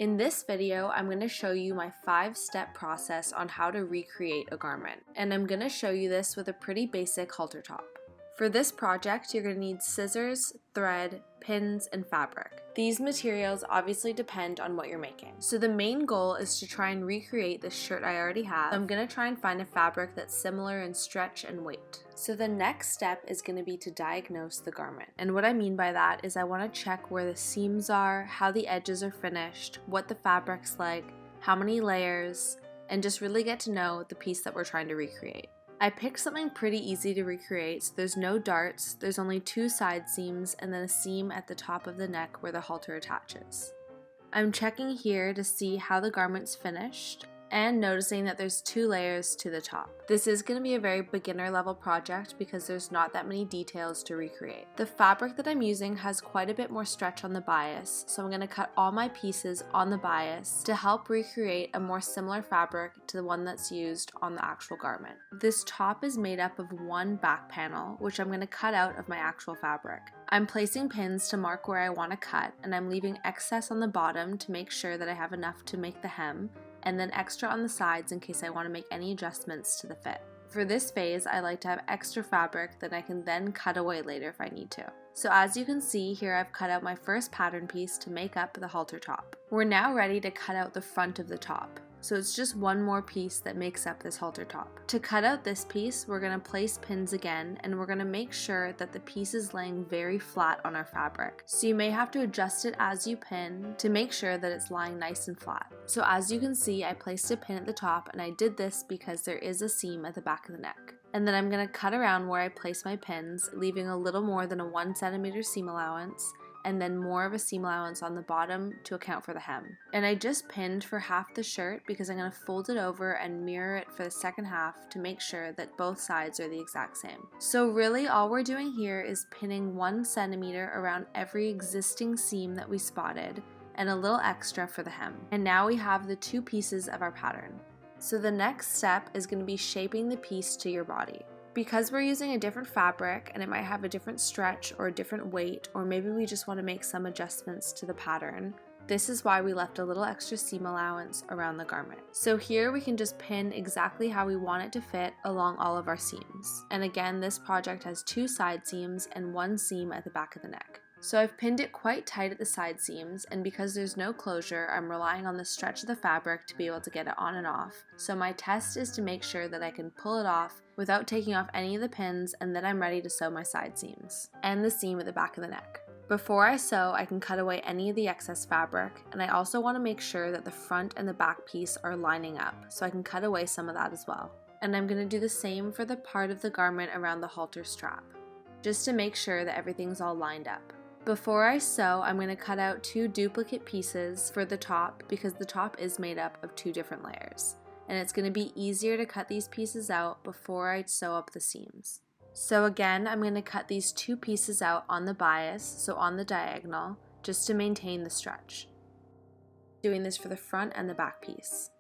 In this video, I'm going to show you my 5-step process on how to recreate a garment, and I'm going to show you this with a pretty basic halter top. For this project, you're going to need scissors, thread, pins, and fabric. These materials obviously depend on what you're making. So the main goal is to try and recreate this shirt I already have. I'm going to try and find a fabric that's similar in stretch and weight. So the next step is going to be to diagnose the garment. And what I mean by that is I want to check where the seams are, how the edges are finished, what the fabric's like, how many layers, and just really get to know the piece that we're trying to recreate. I picked something pretty easy to recreate, so there's no darts, there's only 2 side seams and then a seam at the top of the neck where the halter attaches. I'm checking here to see how the garment's finished and noticing that there's 2 layers to the top. This is going to be a very beginner level project because there's not that many details to recreate. The fabric that I'm using has quite a bit more stretch on the bias, so I'm going to cut all my pieces on the bias to help recreate a more similar fabric to the one that's used on the actual garment. This top is made up of 1 back panel, which I'm going to cut out of my actual fabric. I'm placing pins to mark where I want to cut, and I'm leaving excess on the bottom to make sure that I have enough to make the hem, and then extra on the sides in case I want to make any adjustments to the fit. For this phase, I like to have extra fabric that I can then cut away later if I need to. So as you can see here, I've cut out my first pattern piece to make up the halter top. We're now ready to cut out the front of the top. So it's just 1 more piece that makes up this halter top. To cut out this piece, we're going to place pins again, and we're going to make sure that the piece is laying very flat on our fabric. So you may have to adjust it as you pin to make sure that it's lying nice and flat. So as you can see, I placed a pin at the top, and I did this because there is a seam at the back of the neck. And then I'm going to cut around where I place my pins, leaving a little more than a 1 centimeter seam allowance, and then more of a seam allowance on the bottom to account for the hem. And I just pinned for half the shirt because I'm going to fold it over and mirror it for the second half to make sure that both sides are the exact same. So really all we're doing here is pinning 1 centimeter around every existing seam that we spotted and a little extra for the hem. And now we have the 2 pieces of our pattern. So the next step is going to be shaping the piece to your body. Because we're using a different fabric and it might have a different stretch or a different weight, or maybe we just want to make some adjustments to the pattern, this is why we left a little extra seam allowance around the garment. So here we can just pin exactly how we want it to fit along all of our seams. And again, this project has 2 side seams and 1 seam at the back of the neck. So I've pinned it quite tight at the side seams, and because there's no closure, I'm relying on the stretch of the fabric to be able to get it on and off. So my test is to make sure that I can pull it off without taking off any of the pins, and then I'm ready to sew my side seams and the seam at the back of the neck. Before I sew, I can cut away any of the excess fabric, and I also want to make sure that the front and the back piece are lining up, so I can cut away some of that as well. And I'm going to do the same for the part of the garment around the halter strap, just to make sure that everything's all lined up. Before I sew, I'm going to cut out 2 duplicate pieces for the top because the top is made up of 2 different layers, and it's going to be easier to cut these pieces out before I sew up the seams. So again, I'm going to cut these 2 pieces out on the bias, so on the diagonal, just to maintain the stretch. Doing this for the front and the back piece.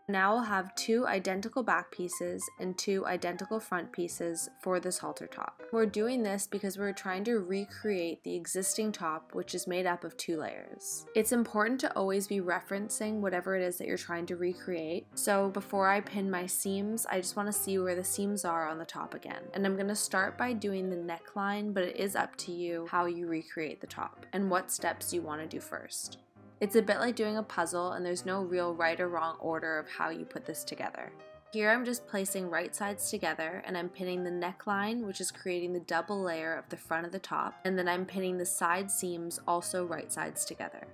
Now we'll have 2 identical back pieces and 2 identical front pieces for this halter top. We're doing this because we're trying to recreate the existing top, which is made up of 2 layers. It's important to always be referencing whatever it is that you're trying to recreate. So before I pin my seams, I just want to see where the seams are on the top again. And I'm going to start by doing the neckline, but it is up to you how you recreate the top and what steps you want to do first. It's a bit like doing a puzzle, and there's no real right or wrong order of how you put this together. Here I'm just placing right sides together, and I'm pinning the neckline, which is creating the double layer of the front of the top, and then I'm pinning the side seams also right sides together.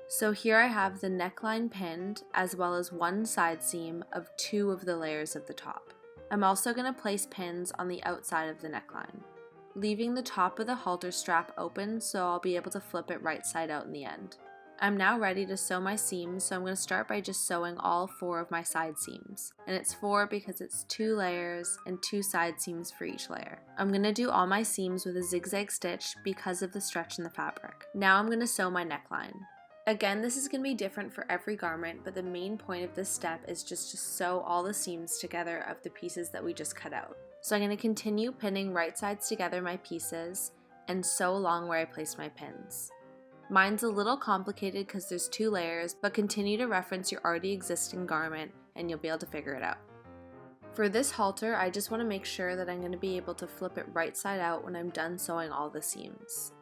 So here I have the neckline pinned, as well as 1 side seam of 2 of the layers of the top. I'm also going to place pins on the outside of the neckline, leaving the top of the halter strap open so I'll be able to flip it right side out in the end. I'm now ready to sew my seams, so I'm going to start by just sewing all 4 of my side seams. And it's 4 because it's 2 layers and 2 side seams for each layer. I'm going to do all my seams with a zigzag stitch because of the stretch in the fabric. Now I'm going to sew my neckline. Again, this is going to be different for every garment, but the main point of this step is just to sew all the seams together of the pieces that we just cut out. So I'm going to continue pinning right sides together my pieces and sew along where I placed my pins. Mine's a little complicated because there's 2 layers, but continue to reference your already existing garment and you'll be able to figure it out. For this halter, I just want to make sure that I'm going to be able to flip it right side out when I'm done sewing all the seams.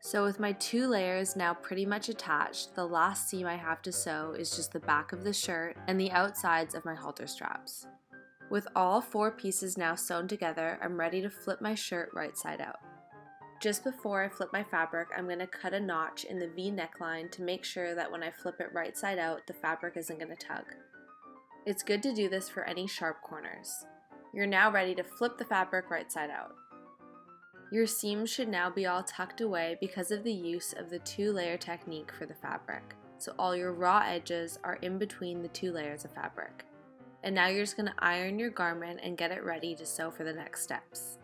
So with my 2 layers now pretty much attached, the last seam I have to sew is just the back of the shirt and the outsides of my halter straps. With all 4 pieces now sewn together, I'm ready to flip my shirt right side out. Just before I flip my fabric, I'm going to cut a notch in the V neckline to make sure that when I flip it right side out, the fabric isn't going to tug. It's good to do this for any sharp corners. You're now ready to flip the fabric right side out. Your seams should now be all tucked away because of the use of the 2-layer technique for the fabric. So all your raw edges are in between the 2 layers of fabric. And now you're just going to iron your garment and get it ready to sew for the next steps.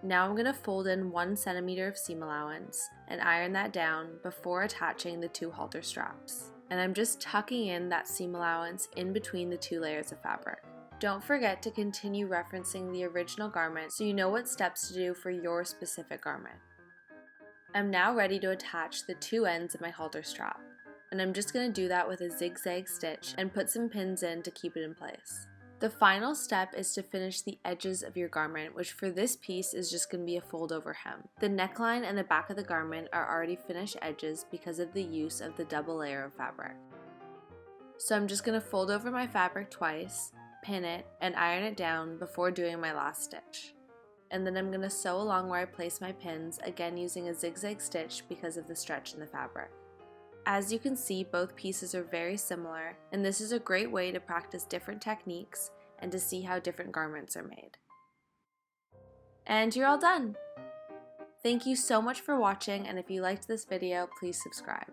Now I'm going to fold in 1 centimeter of seam allowance and iron that down before attaching the 2 halter straps. And I'm just tucking in that seam allowance in between the 2 layers of fabric. Don't forget to continue referencing the original garment so you know what steps to do for your specific garment. I'm now ready to attach the 2 ends of my halter strap, and I'm just going to do that with a zigzag stitch and put some pins in to keep it in place. The final step is to finish the edges of your garment, which for this piece is just going to be a fold over hem. The neckline and the back of the garment are already finished edges because of the use of the double layer of fabric. So I'm just going to fold over my fabric twice, pin it, and iron it down before doing my last stitch. And then I'm going to sew along where I place my pins, again using a zigzag stitch because of the stretch in the fabric. As you can see, both pieces are very similar, and this is a great way to practice different techniques and to see how different garments are made. And you're all done! Thank you so much for watching, and if you liked this video, please subscribe.